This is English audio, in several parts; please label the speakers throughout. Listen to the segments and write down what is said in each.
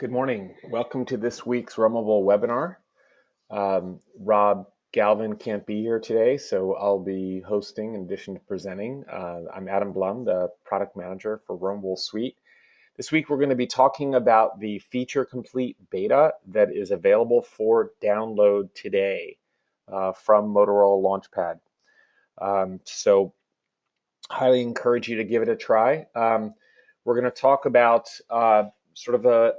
Speaker 1: Good morning. Welcome to this week's RhoMobile webinar. Rob Galvin can't be here today, so I'll be hosting in addition to presenting. I'm Adam Blum, the product manager for RhoMobile Suite. This week we're going to be talking about the feature complete beta that is available for download today from Motorola Launchpad. So highly encourage you to give it a try. We're going to talk about sort of a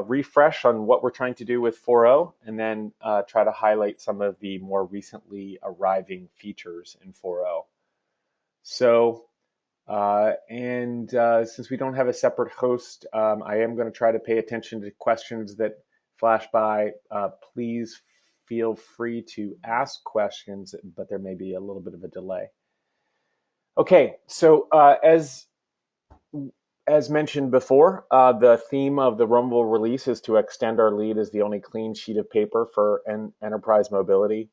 Speaker 1: refresh on what we're trying to do with 4.0, and then try to highlight some of the more recently arriving features in 4.0. So, since we don't have a separate host, I am going to try to pay attention to questions that flash by. Please feel free to ask questions, but there may be a little bit of a delay. Okay, so as mentioned before, the theme of the RhoMobile release is to extend our lead as the only clean sheet of paper for enterprise mobility,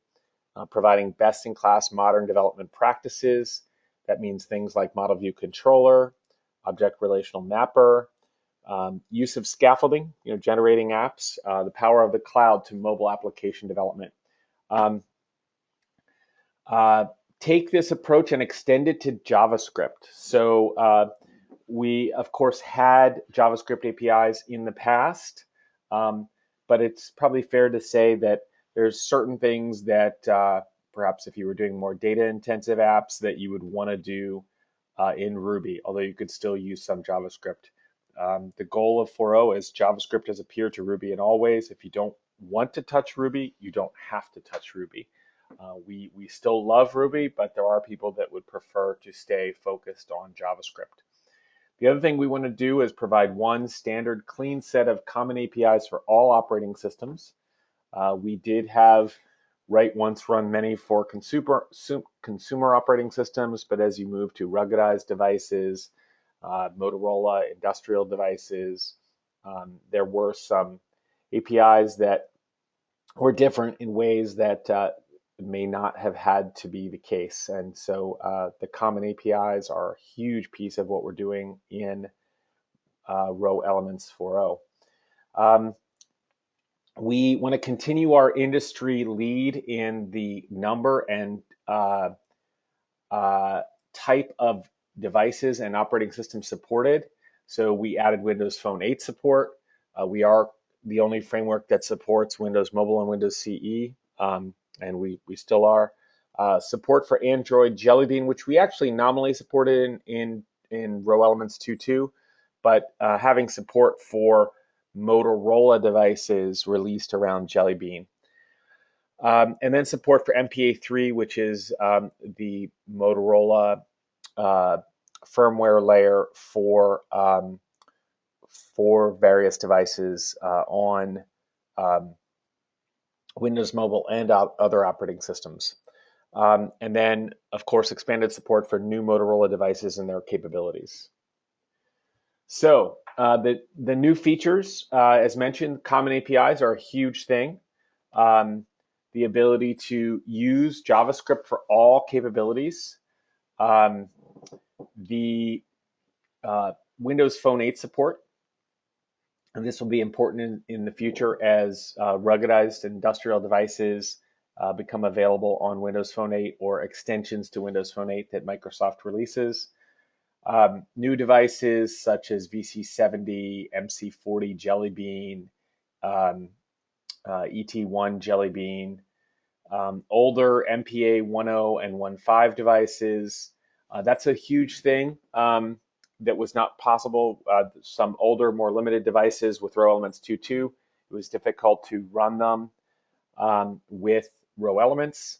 Speaker 1: providing best-in-class modern development practices. That means things like model view controller, object relational mapper, use of scaffolding, generating apps, the power of the cloud to mobile application development. Um, uh, Take this approach and extend it to JavaScript. So we, of course, had JavaScript APIs in the past, but it's probably fair to say that there's certain things that perhaps if you were doing more data-intensive apps that you would want to do in Ruby, although you could still use some JavaScript. The goal of 4.0 is JavaScript has appeared to Ruby in all ways. If you don't want to touch Ruby, you don't have to touch Ruby. We still love Ruby, but there are people that would prefer to stay focused on JavaScript. The other thing we want to do is provide one standard clean set of common APIs for all operating systems. We did have write once, run many for consumer operating systems, but as you move to ruggedized devices, Motorola industrial devices, there were some APIs that were different in ways that may not have had to be the case. And so the common APIs are a huge piece of what we're doing in RhoElements 4.0. We want to continue our industry lead in the number and type of devices and operating systems supported. So we added Windows Phone 8 support. We are the only framework that supports Windows Mobile and Windows CE, and we still are. Support for Android Jelly Bean, which we actually nominally supported in RhoElements 2.2, but having support for Motorola devices released around Jelly Bean. And then support for MPA3, which is the Motorola firmware layer for various devices on Windows Mobile and other operating systems. And then, of course, expanded support for new Motorola devices and their capabilities. So the new features, as mentioned, common APIs are a huge thing. The ability to use JavaScript for all capabilities. The Windows Phone 8 support. And this will be important in the future as ruggedized industrial devices become available on Windows Phone 8 or extensions to Windows Phone 8 that Microsoft releases. New devices such as VC70, MC40 Jelly Bean, ET1 Jelly Bean, older MPA 1.0 and 1.5 devices. That's a huge thing that was not possible. Some older, more limited devices with RhoElements 2.2, it was difficult to run them with RhoElements.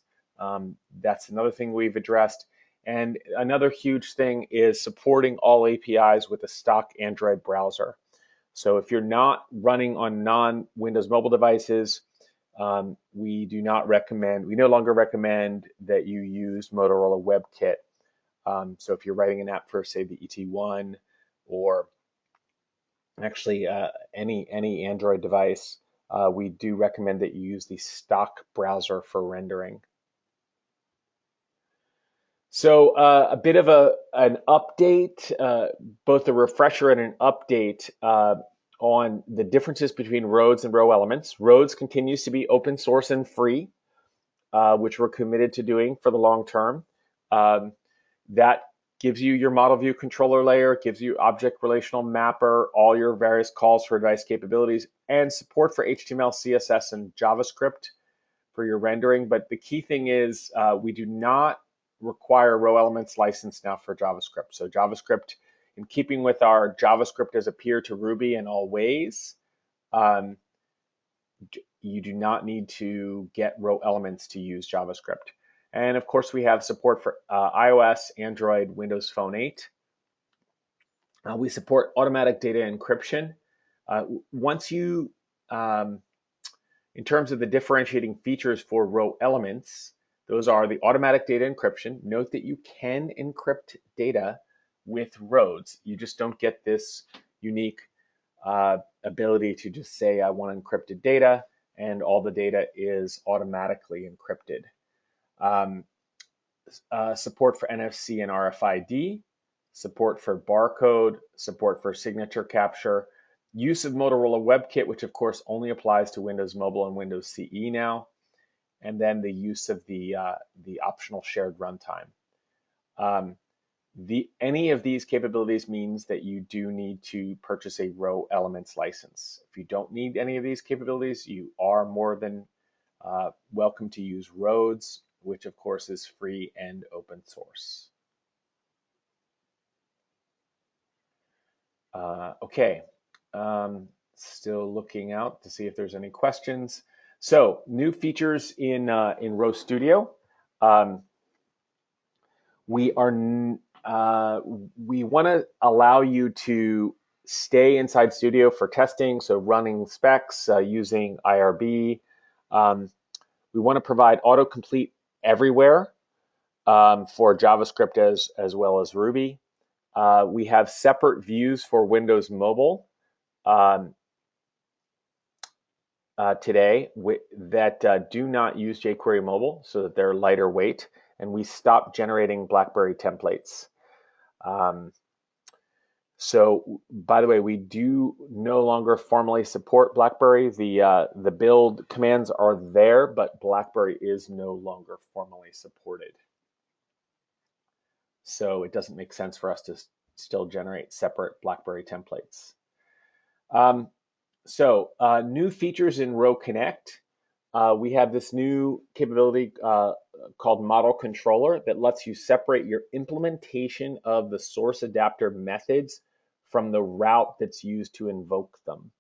Speaker 1: That's another thing we've addressed. And another huge thing is supporting all APIs with a stock Android browser. So if you're not running on non-Windows mobile devices, we no longer recommend that you use Motorola WebKit. So if you're writing an app for, say, the ET1 or actually any Android device, we do recommend that you use the stock browser for rendering. So a bit of an update, both a refresher and an update on the differences between roads and RhoElements. Roads continues to be open source and free, which we're committed to doing for the long term. That gives you your model view controller layer, gives you object relational mapper, all your various calls for device capabilities, and support for HTML, CSS, and JavaScript for your rendering. But the key thing is we do not require RhoElements license now for JavaScript. So JavaScript, in keeping with our JavaScript as a peer to Ruby in all ways, you do not need to get RhoElements to use JavaScript. And of course, we have support for iOS, Android, Windows Phone 8. We support automatic data encryption. Once you, in terms of the differentiating features for RhoElements, those are the automatic data encryption. Note that you can encrypt data with roads. You just don't get this unique ability to just say, I want encrypted data, and all the data is automatically encrypted. Support for NFC and RFID, support for barcode, support for signature capture, use of Motorola WebKit, which of course only applies to Windows Mobile and Windows CE now, and then the use of the optional shared runtime. Any of these capabilities means that you do need to purchase a RhoElements license. If you don't need any of these capabilities, you are more than welcome to use Roads, which of course is free and open source. Okay, still looking out to see if there's any questions. So new features in RhoStudio. We want to allow you to stay inside Studio for testing, so running specs, using IRB. We want to provide autocomplete everywhere for JavaScript as well as Ruby. We have separate views for Windows Mobile today that do not use jQuery Mobile, so that they're lighter weight, and we stopped generating BlackBerry templates. So, by the way, we do no longer formally support BlackBerry. The build commands are there, but BlackBerry is no longer formally supported. So it doesn't make sense for us to still generate separate BlackBerry templates. New features in RhoConnect. We have this new capability called Model Controller that lets you separate your implementation of the source adapter methods from the route that's used to invoke them.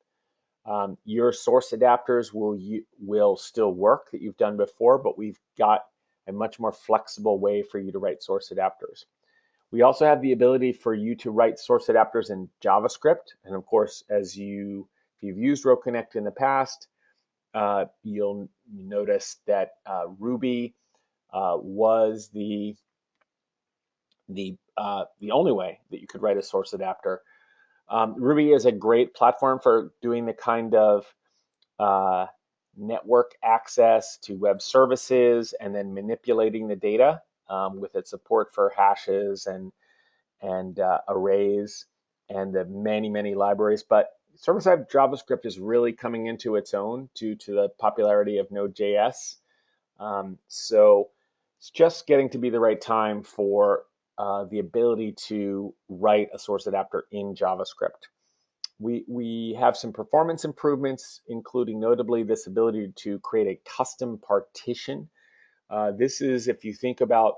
Speaker 1: Your source adapters will still work that you've done before, but we've got a much more flexible way for you to write source adapters. We also have the ability for you to write source adapters in JavaScript. And of course, if you've used RhoConnect in the past, you'll notice that Ruby was the only way that you could write a source adapter. Ruby is a great platform for doing the kind of network access to web services and then manipulating the data with its support for hashes and arrays and the many libraries. But server-side JavaScript is really coming into its own due to the popularity of Node.js. So it's just getting to be the right time for the ability to write a source adapter in JavaScript. We have some performance improvements, including notably this ability to create a custom partition. This is, if you think about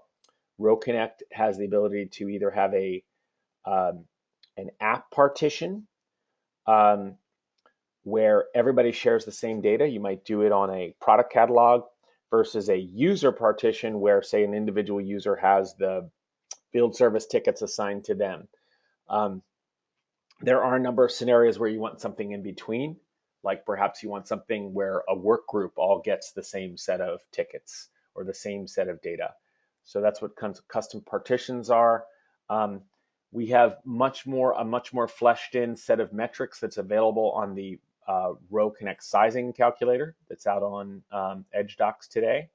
Speaker 1: RhoConnect, has the ability to either have an app partition where everybody shares the same data. You might do it on a product catalog versus a user partition where, say, an individual user has the field service tickets assigned to them. There are a number of scenarios where you want something in between, like perhaps you want something where a work group all gets the same set of tickets or the same set of data. So that's what custom partitions are. We have a much more fleshed in set of metrics that's available on the RhoConnect sizing calculator that's out on Edge Docs today.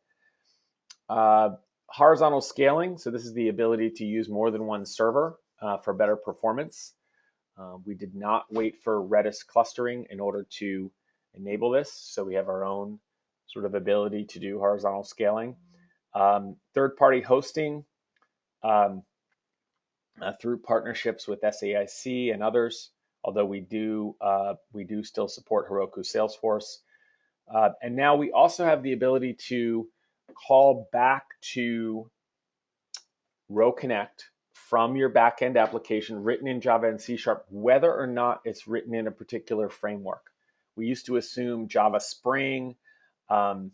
Speaker 1: Horizontal scaling, so this is the ability to use more than one server for better performance. We did not wait for Redis clustering in order to enable this, so we have our own sort of ability to do horizontal scaling. Third-party hosting through partnerships with SAIC and others, although we do still support Heroku Salesforce. And now we also have the ability to call back to RhoConnect from your backend application written in Java and C#, whether or not it's written in a particular framework. We used to assume Java Spring, Java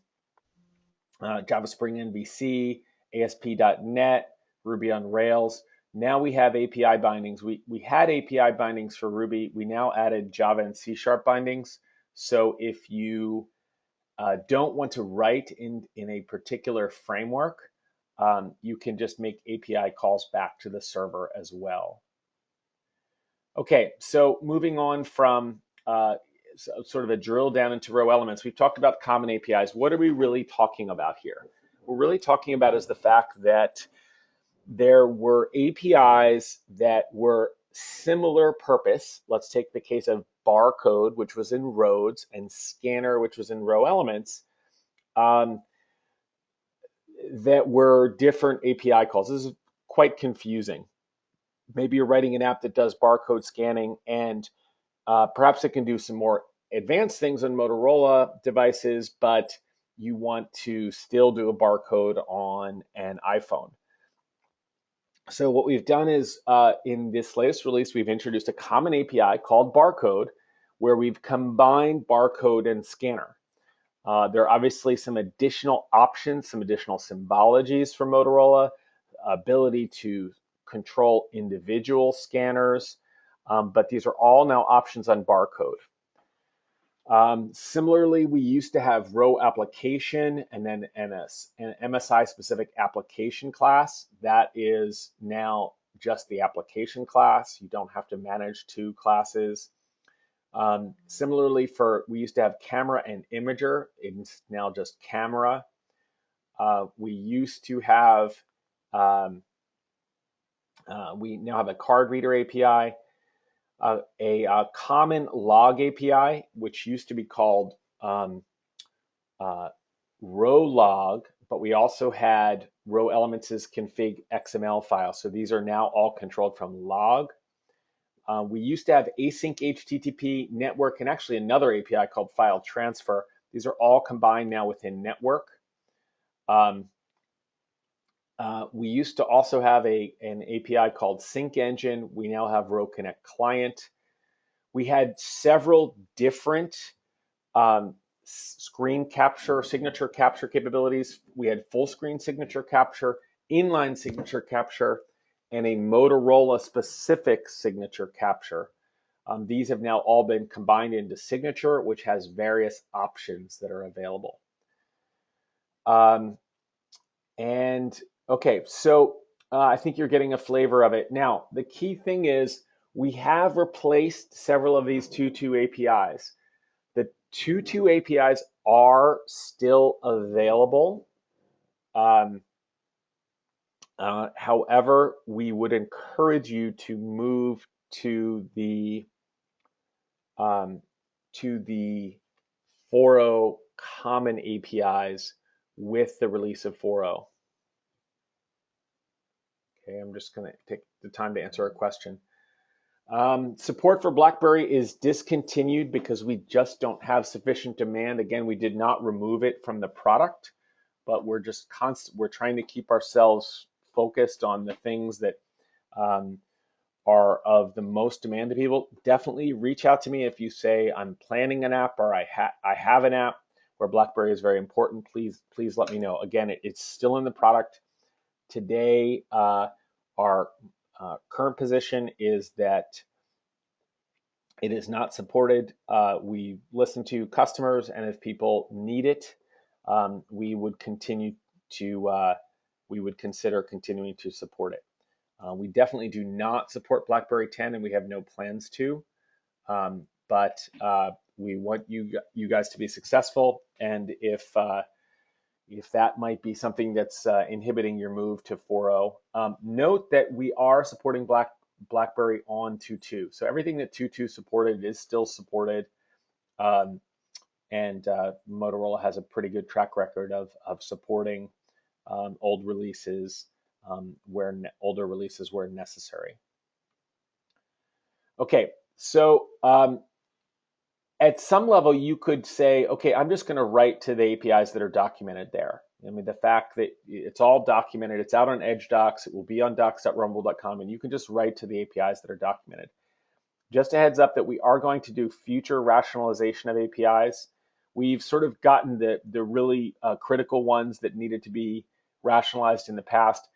Speaker 1: Spring MVC, ASP.NET, Ruby on Rails. Now we have API bindings. We had API bindings for Ruby. We now added Java and C# bindings. So if you don't want to write in a particular framework, you can just make API calls back to the server as well. Okay, so moving on from sort of a drill down into row elements, we've talked about common APIs. What are we really talking about here? What we're really talking about is the fact that there were APIs that were similar purpose. Let's take the case of barcode, which was in rows, and scanner, which was in row elements, that were different API calls. This is quite confusing. Maybe you're writing an app that does barcode scanning, and perhaps it can do some more advanced things on Motorola devices, but you want to still do a barcode on an iPhone. So what we've done is in this latest release, we've introduced a common API called barcode, where we've combined barcode and scanner. There are obviously some additional options, some additional symbologies for Motorola, ability to control individual scanners, but these are all now options on barcode. Similarly, we used to have row application and then an MSI specific application class. That is now just the application class. You don't have to manage two classes. Similarly, we used to have camera and imager. It's now just camera. We used to have, we now have a card reader API. A common log API, which used to be called row log, but we also had row elements as config XML file. So these are now all controlled from log. We used to have async HTTP network and actually another API called file transfer. These are all combined now within network. We used to also have an API called Sync Engine. We now have RhoConnect Client. We had several different screen capture, signature capture capabilities. We had full screen signature capture, inline signature capture, and a Motorola specific signature capture. These have now all been combined into signature, which has various options that are available. Okay, so I think you're getting a flavor of it. Now, the key thing is we have replaced several of these 2.2 APIs. The 2.2 APIs are still available. However, we would encourage you to move to the 4.0 common APIs with the release of 4.0. Okay, I'm just going to take the time to answer a question. Support for BlackBerry is discontinued because we just don't have sufficient demand. Again, we did not remove it from the product, but we're just we're trying to keep ourselves focused on the things that are of the most demand to people. Definitely reach out to me if you say I'm planning an app or I have an app where BlackBerry is very important. Please let me know. Again, it's still in the product. Today, our current position is that it is not supported. We listen to customers, and if people need it, we would consider continuing to support it. We definitely do not support BlackBerry 10, and we have no plans to. But we want you guys to be successful, and if that might be something that's inhibiting your move to 4.0. Note that we are supporting BlackBerry on 2.2. So everything that 2.2 supported is still supported. Um, and Motorola has a pretty good track record of supporting old releases older releases where necessary. Okay, so at some level, you could say, okay, I'm just going to write to the APIs that are documented there. I mean, the fact that it's all documented, it's out on Edge Docs, it will be on docs.rhoMobile.com, and you can just write to the APIs that are documented. Just a heads up that we are going to do future rationalization of APIs. We've sort of gotten the really critical ones that needed to be rationalized in the past.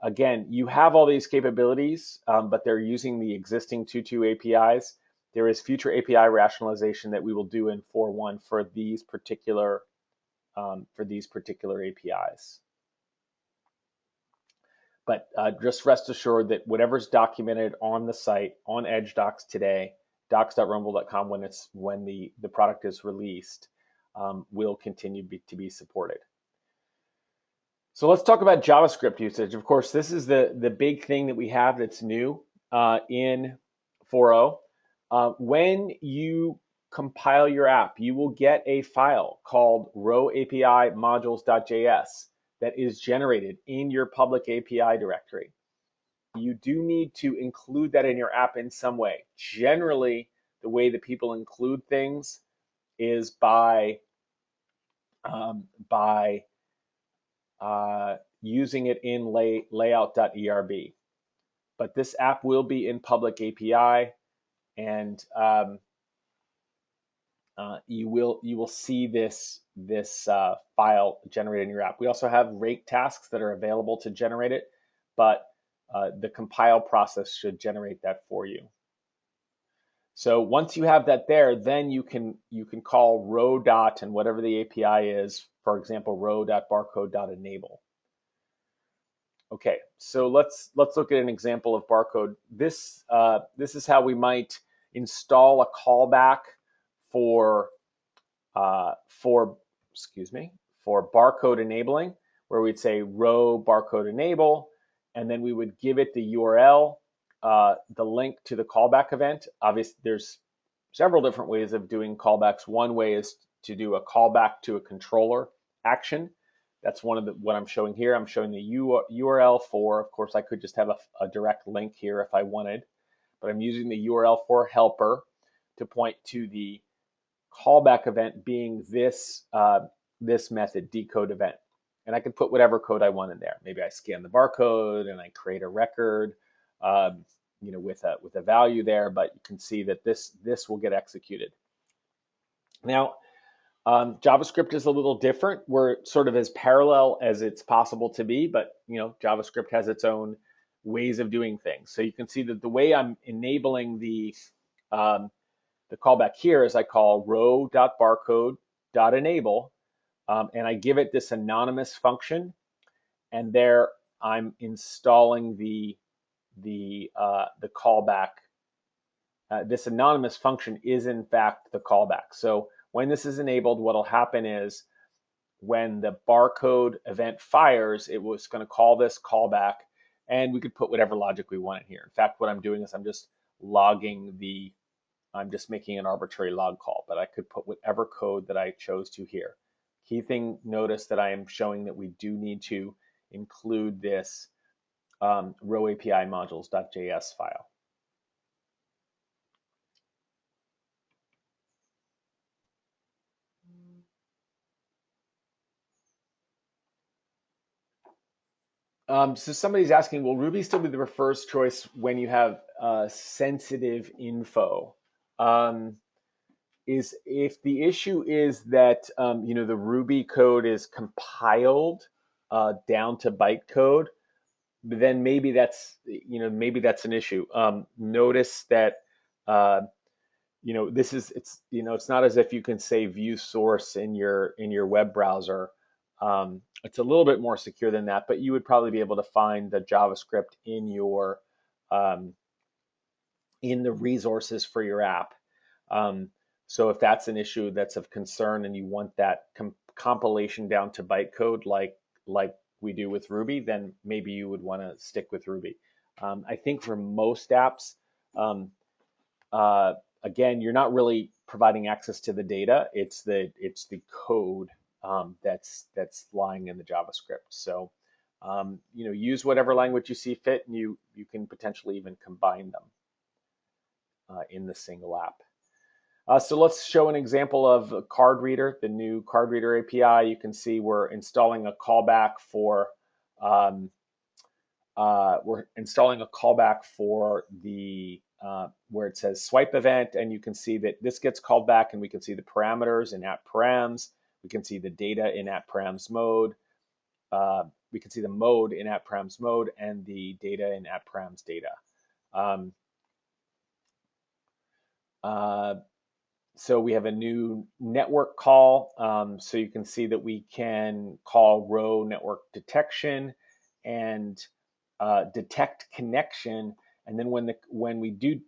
Speaker 1: Again, you have all these capabilities, but they're using the existing 2.2 APIs. There is future API rationalization that we will do in 4.1 for these particular APIs. But just rest assured that whatever's documented on the site on Edge Docs today, docs.rhoMobile.com when the product is released, will continue to be supported. So let's talk about JavaScript usage. Of course, this is the big thing that we have that's new in 4.0. When you compile your app, you will get a file called RhoAPI modules.js that is generated in your public API directory. You do need to include that in your app in some way. Generally, the way that people include things is by using it in layout.erb. But this app will be in public API, and you will see this file generated in your app. We also have rake tasks that are available to generate it, but the compile process should generate that for you. So once you have that there, then you can call rho. And whatever the API is, for example, rho.barcode.enable. Okay, so let's look at an example of barcode. This is how we might install a callback for barcode enabling, where we'd say rho barcode enable, and then we would give it the URL, the link to the callback event. Obviously, there's several different ways of doing callbacks. One way is to do a callback to a controller action. That's what I'm showing here. I'm showing the URL for, of course, I could just have a direct link here if I wanted, but I'm using the URL for helper to point to the callback event being this method, decode event. And I can put whatever code I want in there. Maybe I scan the barcode and I create a record, with a value there. But you can see that this will get executed. Now, JavaScript is a little different. We're sort of as parallel as it's possible to be, but JavaScript has its own ways of doing things. So you can see that the way I'm enabling the callback here is I call rho.barcode.enable, and I give it this anonymous function, and there I'm installing the callback. This anonymous function is in fact the callback. So when this is enabled, what will happen is when the barcode event fires, it was going to call this callback, and we could put whatever logic we want in here. In fact, what I'm doing is I'm just making an arbitrary log call, but I could put whatever code that I chose to here. Key thing, notice that I am showing that we do need to include this RhoAPI modules.js file. So somebody's asking, will Ruby still be the first choice when you have sensitive info? If the issue is that the Ruby code is compiled down to bytecode, then maybe that's an issue. Notice that it's not as if you can say view source in your web browser. It's a little bit more secure than that, but you would probably be able to find the JavaScript in your in the resources for your app. So if that's an issue that's of concern and you want that compilation down to bytecode like we do with Ruby, then maybe you would want to stick with Ruby. I think for most apps, um, uh, again, you're not really providing access to the data. It's the code that's lying in the JavaScript. So use whatever language you see fit, and you can potentially even combine them in the single app. So let's show an example of a card reader, the new card reader API. You can see we're installing a callback for the where it says swipe event, and you can see that this gets called back, and we can see the parameters in app params. We can see the data in app params mode. We can see the mode in app params mode and the data in app params data. Um, uh, So we have a new network call. So you can see that we can call row network detection and detect connection. And then when we do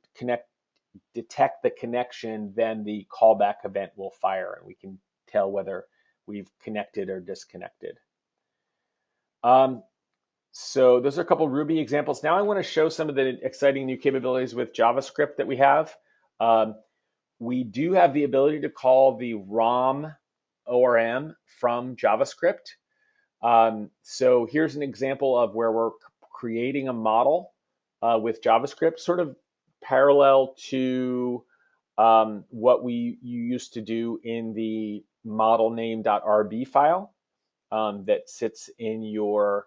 Speaker 1: detect the connection, then the callback event will fire, and we can tell whether we've connected or disconnected. So those are a couple Ruby examples. Now I want to show some of the exciting new capabilities with JavaScript that we have. We do have the ability to call the ROM ORM from JavaScript. So here's an example of where we're creating a model with JavaScript, sort of parallel to what you used to do in the model name.rb file that sits in your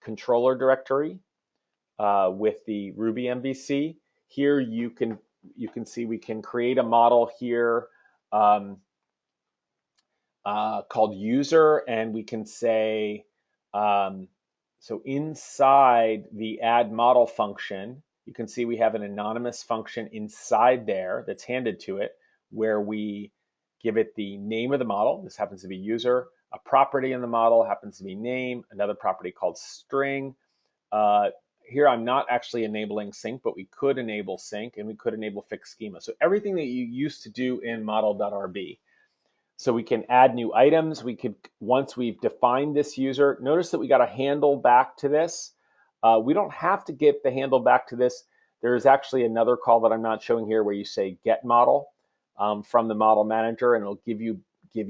Speaker 1: controller directory with the Ruby MVC. Here you can see we can create a model here called user, and we can say, so inside the add model function, you can see we have an anonymous function inside there that's handed to it, where we give it the name of the model. This happens to be user. A property in the model happens to be name, another property called string. Here I'm not actually enabling sync, but we could enable sync, and we could enable fixed schema. So everything that you used to do in model.rb. So we can add new items. We could, once we've defined this user, notice that we got a handle back to this. We don't have to get the handle back to this. There is actually another call that I'm not showing here where you say get model from the model manager, and it'll give you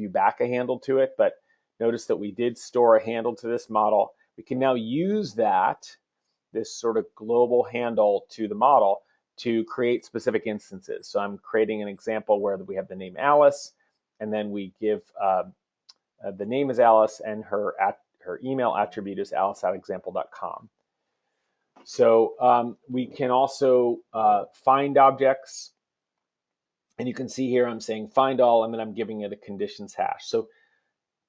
Speaker 1: back a handle to it. But notice that we did store a handle to this model. We can now use that, this sort of global handle to the model, to create specific instances. So I'm creating an example where we have the name Alice, and then we give the name is Alice, and her email attribute is alice@example.com. So we can also find objects, and you can see here I'm saying find all, and then I'm giving it a conditions hash. So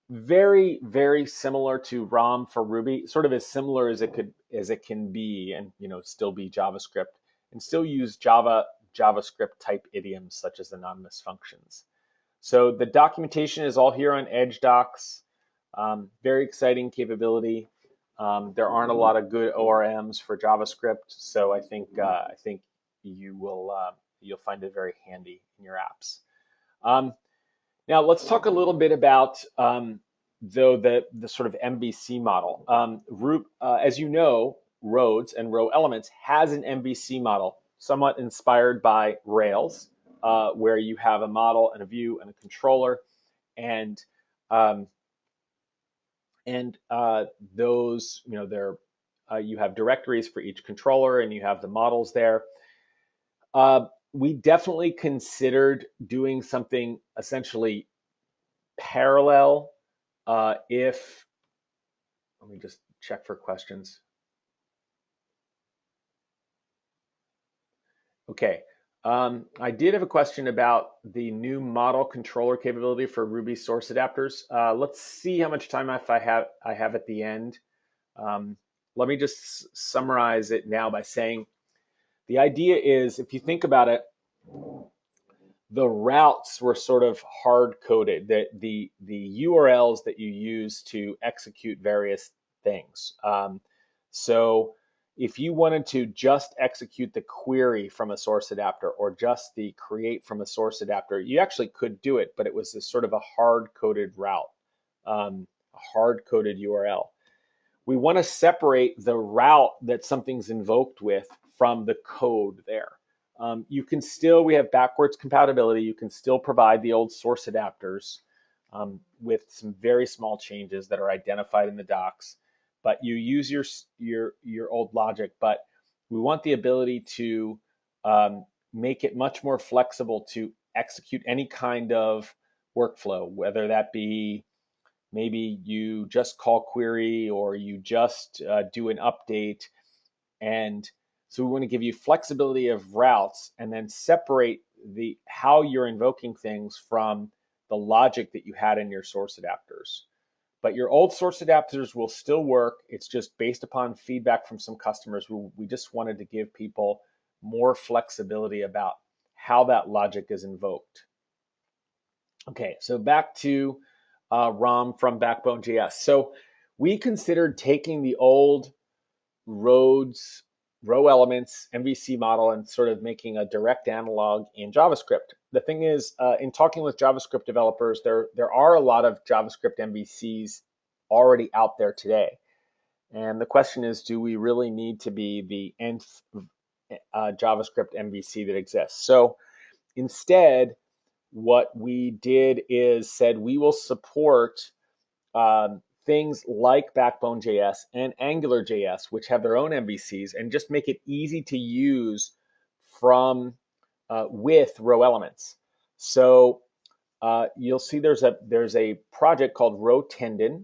Speaker 1: very, very similar to ROM for Ruby, sort of as similar as it can be, and still be JavaScript, and still use JavaScript type idioms such as anonymous functions. So the documentation is all here on Edge Docs. Very exciting capability. There aren't a lot of good ORMs for JavaScript, so I think you'll find it very handy in your apps. Now let's talk a little bit about though the sort of MVC model. As you know, Roads and Row Elements has an MVC model, somewhat inspired by Rails, where you have a model and a view and a controller, and those, you have directories for each controller, and you have the models there. We definitely considered doing something essentially parallel. Let me just check for questions. Okay. I did have a question about the new model controller capability for Ruby source adapters. Let's see how much time I have at the end. Let me just summarize it now by saying the idea is, if you think about it, the routes were sort of hard coded, the URLs that you use to execute various things. So if you wanted to just execute the query from a source adapter, or just the create from a source adapter, you actually could do it, but it was this sort of a hard-coded route, a hard-coded URL. we want to separate the route that something's invoked with from the code there. You can still, we have backwards compatibility. You can still provide the old source adapters with some very small changes that are identified in the docs, but you use your old logic. But we want the ability to make it much more flexible to execute any kind of workflow, whether that be maybe you just call query or you just do an update. And so we want to give you flexibility of routes and then separate the how you're invoking things from the logic that you had in your source adapters. But your old source adapters will still work. It's just based upon feedback from some customers. We just wanted to give people more flexibility about how that logic is invoked. Okay, so back to ROM from Backbone.js. So we considered taking the old roads, row elements, MVC model and sort of making a direct analog in JavaScript. The thing is, in talking with JavaScript developers, there are a lot of JavaScript MVCs already out there today. And the question is, do we really need to be the nth JavaScript MVC that exists? So instead, what we did is said we will support things like Backbone.js and Angular.js, which have their own MVCs, and just make it easy to use from with row elements. So you'll see there's a project called RhoTendon,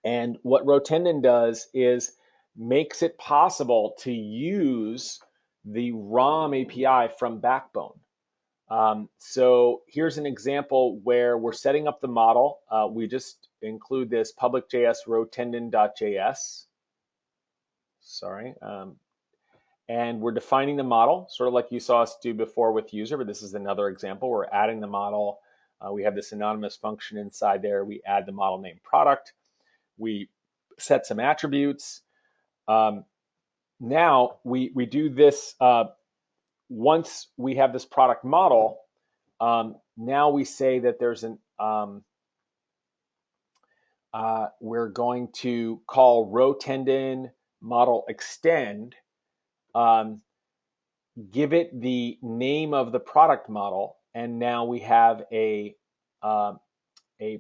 Speaker 1: and what RhoTendon does is makes it possible to use the ROM API from Backbone. So here's an example where we're setting up the model. We just include this public.js RhoTendon.js. Sorry. And we're defining the model, sort of like you saw us do before with user, but this is another example. We're adding the model. We have this anonymous function inside there. We add the model name product. We set some attributes. Now we do this. Once we have this product model, now we say that there's an, we're going to call RhoTendon model extend, give it the name of the product model, and now we have a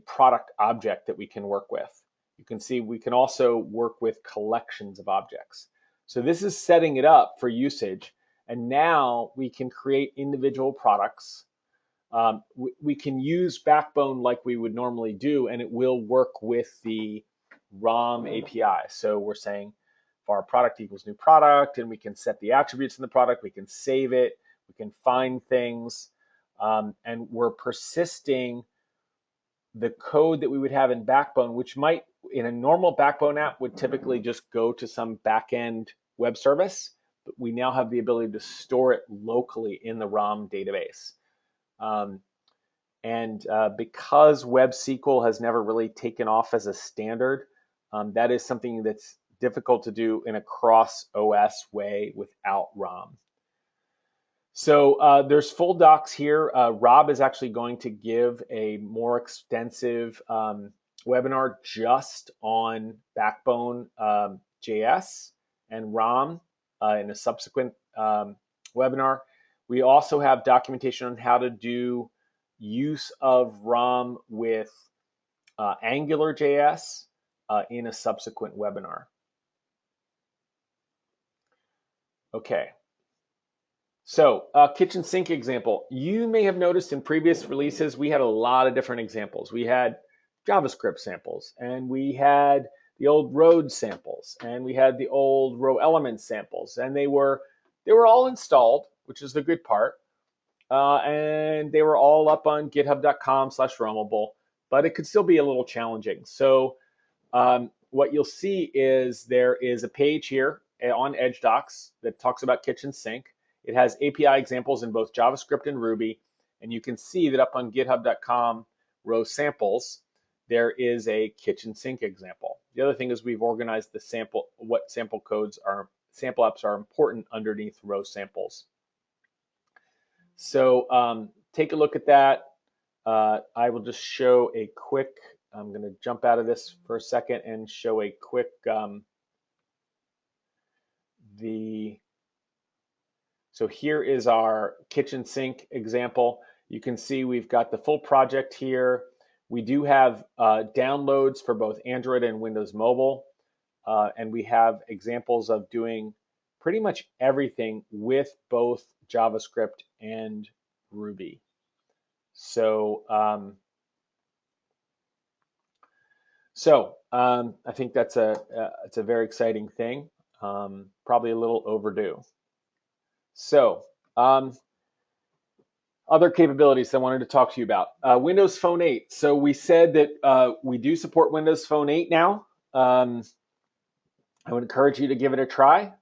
Speaker 1: product object that we can work with. You can see we can also work with collections of objects. So this is setting it up for usage. And now we can create individual products. We can use Backbone like we would normally do, and it will work with the ROM API. So we're saying var product equals new product, and we can set the attributes in the product. We can save it. We can find things. And we're persisting the code that we would have in Backbone, which might, in a normal Backbone app, would typically just go to some backend web service. But we now have the ability to store it locally in the ROM database. Because Web SQL has never really taken off as a standard, that is something that's difficult to do in a cross OS way without ROM. So there's full docs here. Rob is actually going to give a more extensive webinar just on Backbone JS and ROM in a subsequent webinar. We also have documentation on how to do use of ROM with Angular.js in a subsequent webinar. Okay. So kitchen sink example. You may have noticed in previous releases, we had a lot of different examples. We had JavaScript samples, and we had the old road samples, and we had the old row element samples, and they were all installed, which is the good part, and they were all up on github.com/RhoMobile, but it could still be a little challenging. So what you'll see is there is a page here on Edge Docs that talks about kitchen sink. It has API examples in both JavaScript and Ruby, and you can see that up on github.com row samples, there is a kitchen sink example. The other thing is we've organized the sample, what sample codes are, sample apps are important underneath row samples. So take a look at that. I will just show a quick I'm going to jump out of this for a second and show a quick so here is our kitchen sink example. You can see we've got the full project here. We do have downloads for both Android and Windows Mobile, and we have examples of doing pretty much everything with both JavaScript and Ruby. So, I think that's it's a very exciting thing, probably a little overdue. So, other capabilities I wanted to talk to you about. Windows Phone 8. So we said that we do support Windows Phone 8 now. I would encourage you to give it a try.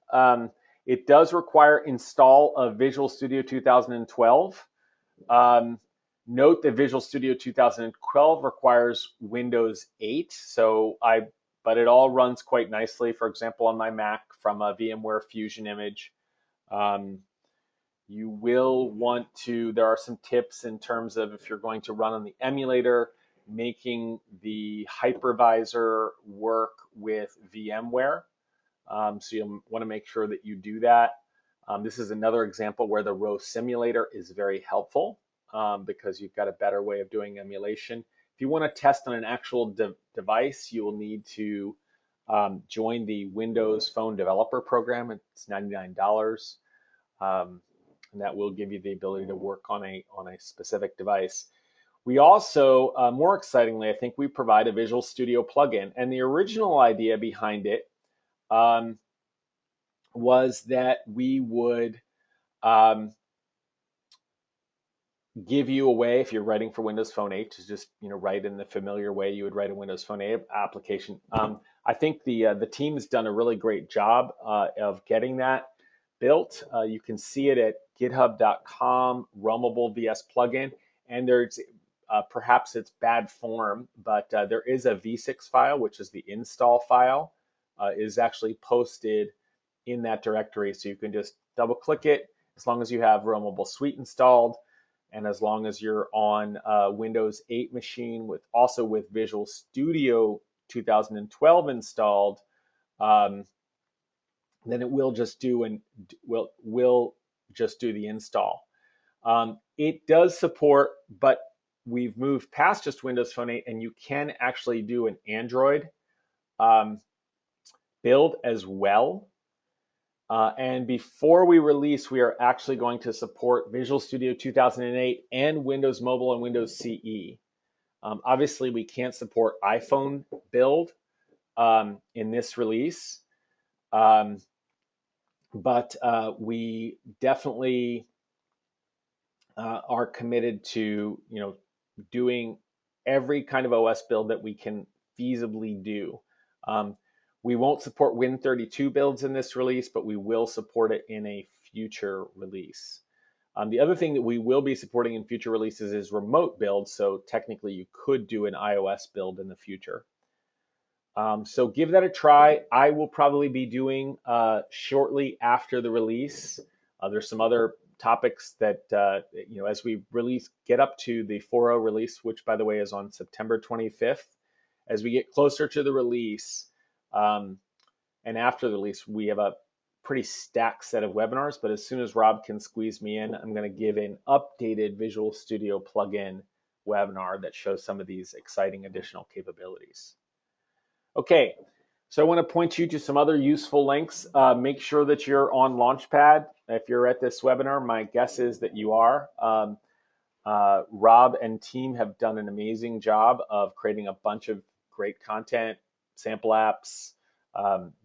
Speaker 1: It does require install of Visual Studio 2012. Note that Visual Studio 2012 requires Windows 8, but it all runs quite nicely. For example, on my Mac from a VMware Fusion image. You will want to, there are some tips in terms of if you're going to run on the emulator, making the hypervisor work with VMware. So you'll want to make sure that you do that. This is another example where the RhoSimulator is very helpful because you've got a better way of doing emulation. If you want to test on an actual device, you will need to join the Windows Phone Developer Program. It's $99. And that will give you the ability to work on a specific device. We also, more excitingly, I think we provide a Visual Studio plugin. And the original idea behind it was that we would give you a way, if you're writing for Windows Phone 8, to just write in the familiar way you would write a Windows Phone 8 application. I think the team has done a really great job of getting that built. You can see it at github.com, RhoMobile VS plugin, and there's perhaps it's bad form, but there is a v6 file, which is the install file, is actually posted in that directory. So you can just double click it as long as you have RhoMobile Suite installed, and as long as you're on a Windows 8 machine also with Visual Studio 2012 installed. Then it will just do the install. It does support, but we've moved past just Windows Phone 8, and you can actually do an Android build as well. And before we release, we are actually going to support Visual Studio 2008 and Windows Mobile and Windows CE. Obviously, we can't support iPhone build in this release. But we definitely are committed to doing every kind of OS build that we can feasibly do. We won't support Win32 builds in this release, but we will support it in a future release. The other thing that we will be supporting in future releases is remote builds. So technically you could do an iOS build in the future. So give that a try. I will probably be doing shortly after the release. There's some other topics that, as we get up to the 4.0 release, which by the way is on September 25th, as we get closer to the release and after the release, we have a pretty stacked set of webinars, but as soon as Rob can squeeze me in, I'm going to give an updated Visual Studio plugin webinar that shows some of these exciting additional capabilities. Okay, so I want to point you to some other useful links. Make sure that you're on Launchpad. If you're at this webinar, my guess is that you are. Rob and team have done an amazing job of creating a bunch of great content, sample apps,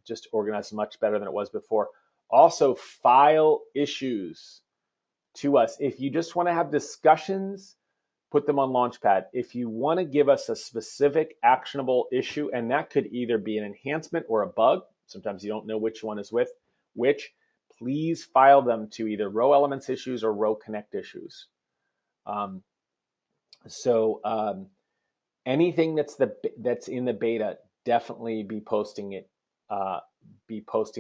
Speaker 1: just organized much better than it was before. Also, file issues to us. If you just want to have discussions, put them on Launchpad. If you want to give us a specific actionable issue, and that could either be an enhancement or a bug, sometimes you don't know which one is with which, please file them to either RhoElements issues or RhoConnect issues. Anything that's in the beta, definitely be posting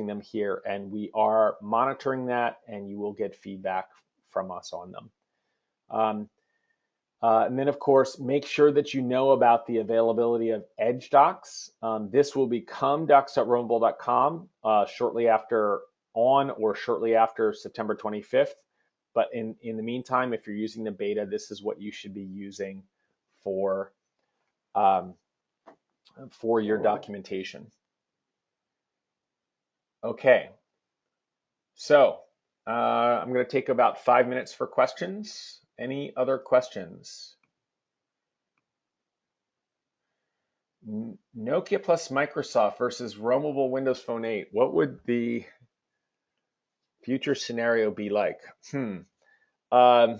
Speaker 1: them here, and we are monitoring that, and you will get feedback from us on them. And then, of course, make sure that you know about the availability of Edge Docs. This will become docs.rhoMobile.com shortly after shortly after September 25th. But in the meantime, if you're using the beta, this is what you should be using for, um, for your documentation. Okay, so I'm going to take about 5 minutes for questions. Any other questions? Nokia plus Microsoft versus RhoMobile Windows Phone 8. What would the future scenario be like? I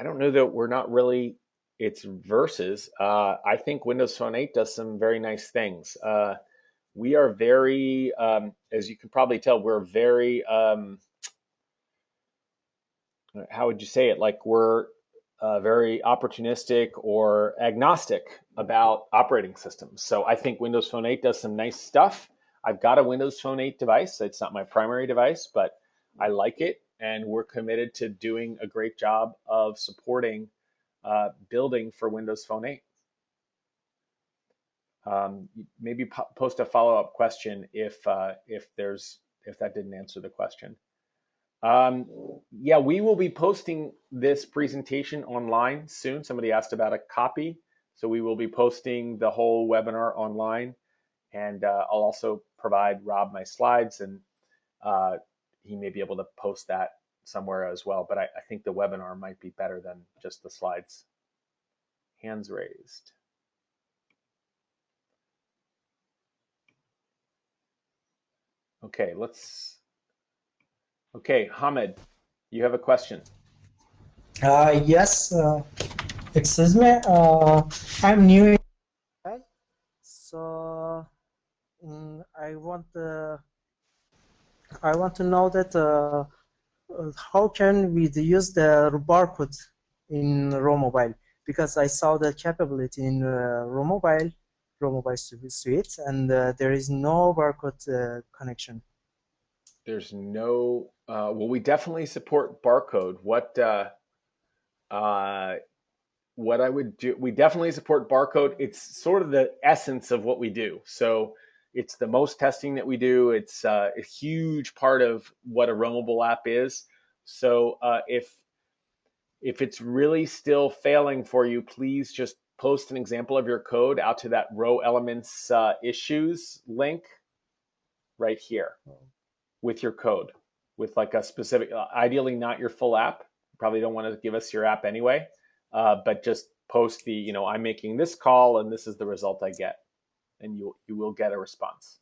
Speaker 1: don't know that we're not really, it's versus. I think Windows Phone 8 does some very nice things. We are very, as you can probably tell, we're very, how would you say it? Like we're very opportunistic or agnostic about operating systems. So I think Windows Phone 8 does some nice stuff. I've got a Windows Phone 8 device. It's not my primary device, but I like it. And we're committed to doing a great job of supporting building for Windows Phone 8. Maybe post a follow-up question if that didn't answer the question. Yeah, we will be posting this presentation online soon. Somebody asked about a copy. So we will be posting the whole webinar online. And I'll also provide Rob my slides, and he may be able to post that somewhere as well. But I think the webinar might be better than just the slides. Hands raised. Okay, okay, Hamid, you have a question.
Speaker 2: Yes, excuse me. I'm new, so I want to know that how can we use the barcode in RhoMobile, because I saw the capability in RhoMobile Suite, and there is no barcode connection.
Speaker 1: There's no, well, we definitely support barcode. What I would do, we definitely support barcode. It's sort of the essence of what we do. So it's the most testing that we do. It's a huge part of what a RhoMobile app is. So if it's really still failing for you, please just post an example of your code out to that RhoElements issues link right here with your code, with like a specific, ideally not your full app. You probably don't want to give us your app anyway, but just post the, I'm making this call and this is the result I get, and you will get a response.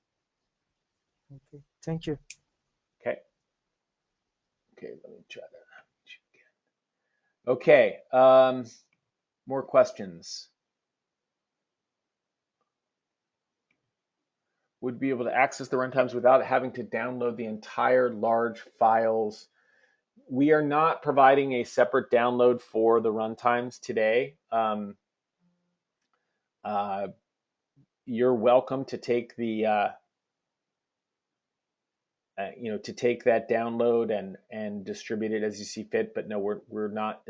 Speaker 2: Okay, thank you.
Speaker 1: Okay. Okay, let me try that. Okay, more questions. Would be able to access the runtimes without having to download the entire large files. We are not providing a separate download for the runtimes today. You're welcome to take the to take that download and distribute it as you see fit. But no, we're not.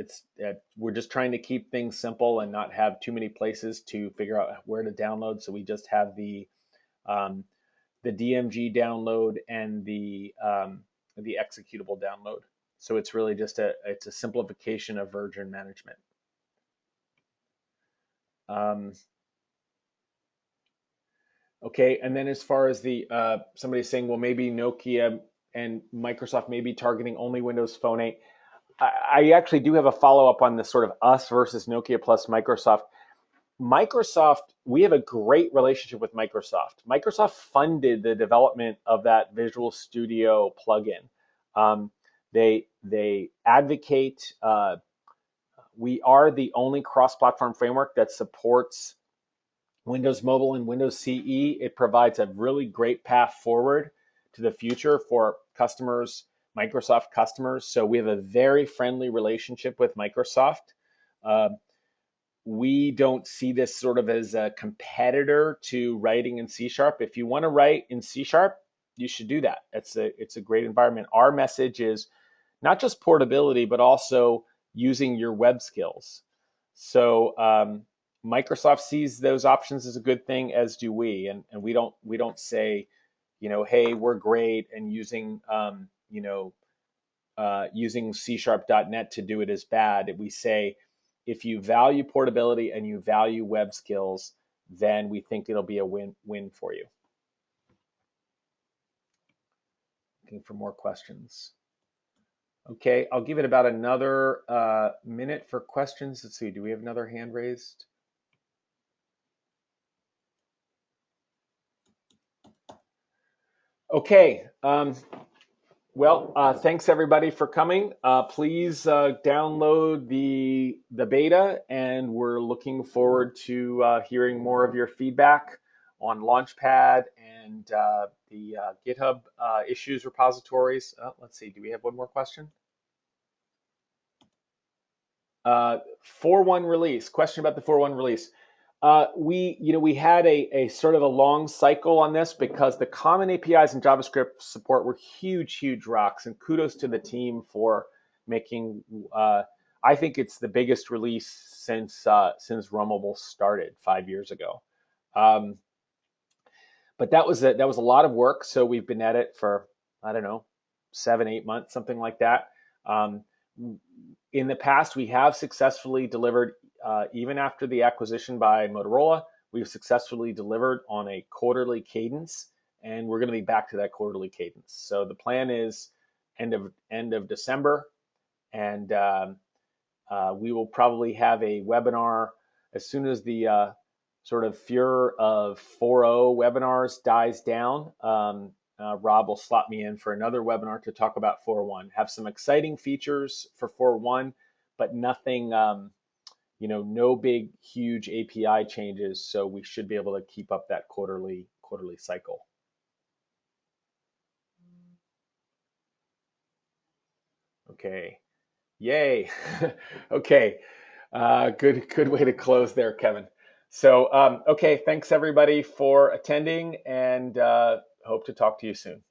Speaker 1: We're just trying to keep things simple and not have too many places to figure out where to download. So we just have the DMG download and the executable download. So it's really just it's a simplification of version management. Okay, and then as far as the somebody's saying, well, maybe Nokia and Microsoft may be targeting only Windows Phone 8. I actually do have a follow-up on this sort of us versus Nokia plus Microsoft. Microsoft, we have a great relationship with Microsoft. Microsoft funded the development of that Visual Studio plugin. They advocate. We are the only cross-platform framework that supports Windows Mobile and Windows CE. It provides a really great path forward to the future for customers, Microsoft customers. So we have a very friendly relationship with Microsoft. We don't see this sort of as a competitor to writing in C#. If you want to write in C#, you should do that. It's a great environment. Our message is not just portability, but also using your web skills. So Microsoft sees those options as a good thing, as do we, and we don't say, hey, we're great and using C#.net to do it is bad. We say if you value portability and you value web skills, then we think it'll be a win for you. Looking for more questions. Okay, I'll give it about another minute for questions. Let's see, do we have another hand raised? Okay, well, thanks everybody for coming. Please download the beta, and we're looking forward to hearing more of your feedback on Launchpad and the GitHub issues repositories. Let's see, do we have one more question? 4.1 release. Question about the 4.1 release. We had a sort of a long cycle on this because the common APIs and JavaScript support were huge rocks, and kudos to the team for making. I think it's the biggest release since RhoMobile started 5 years ago. But that was a lot of work. So we've been at it for, I don't know, 7-8 months, something like that. In the past, we have successfully delivered, even after the acquisition by Motorola, we've successfully delivered on a quarterly cadence, and we're going to be back to that quarterly cadence. So the plan is end of December, and we will probably have a webinar as soon as the sort of furor of 4.0 webinars dies down. Rob will slot me in for another webinar to talk about 4.1. Have some exciting features for 4.1, but nothing, no big, huge API changes. So we should be able to keep up that quarterly cycle. Okay, yay. Okay, good way to close there, Kevin. So okay, thanks everybody for attending, and hope to talk to you soon.